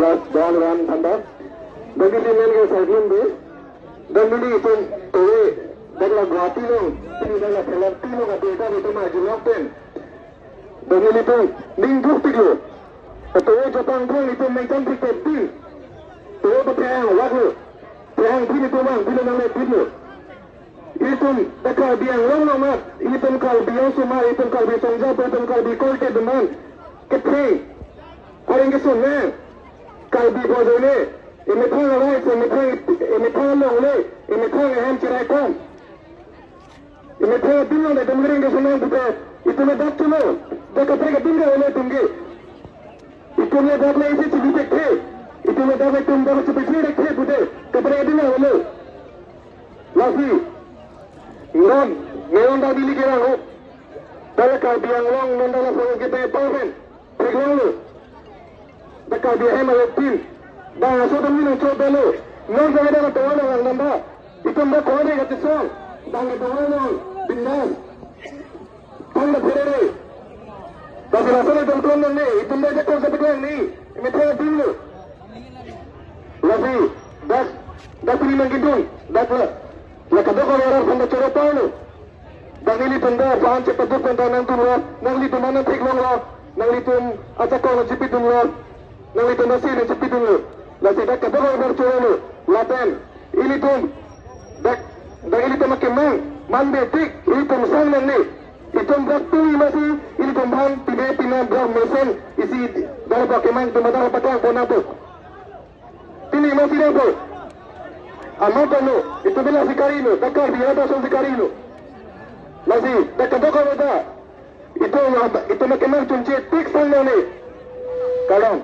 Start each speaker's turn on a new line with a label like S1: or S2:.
S1: tandas, doang tandas. Dan ini mengenai cycling tu, dan ini itu tuwe, dan la Guwahati lo, ini dah selati lo kat desa itu maju lopen. Dan ini tu minggu tiga, tuwe Jepang pun itu macam tiket pin, tuwe berperang waktu, perang pin itu bang, bila nama pin lo. Itu dekat biang long amat, itu kalau biang semua, itu kalau biang sonja, itu kalau biang kol ke deman, keteng, orang kesunnya, kalau biang bodoh ni. Ini thang awal, ini thang long le, ini thang ham cerai kom. Ini thang bilang dah dengerin ke senang bukan. Itu ni dah cuma, dah kata ke tinggal oleh tunggu. Itu ni dah lagi si cibi dekhe, itu ni dah betul dah cibi cibi dekhe bukan. Kata ke tinggal oleh. Lagi, non, memang dah dili kira ho. Dah kau biang long, non dah langsung kita pawen, pegang lo. Dah kau biang ham awak pin. Dah sudah minum coba lo, non jangan ada tawaran orang nambah. Itu mbak kau ni kata song, dah ada tawaran bindas, tanda perere. Tapi rasanya tentuan ni, itu mbak jatuh seperti ni, ini saya dulu. Lagi, dah terima gidung, dah lah. Lekada kau orang sampai cara tahu lo. Dan ini tanda, bahan cepat tu tanda nanti lo, nang litu mana teklong lo, nang litu acak kau nak cepit lo, nang litu nasi nak cepit lo. Nasi dah kata kau bercakap lo, laten, ini tu, dah ini tu makin man betik, ini tu mesang ni, itu bertu masih, ini tu bahan pina berang mesin, isi dalam pakai man tu macam apa tu pun apa, ini masih dah tu, amat lo, itu bila sikari lo, takar biar ada soal sikari lo, masih dah kata kau berda, itu makin man cunci tik sang ni, kalau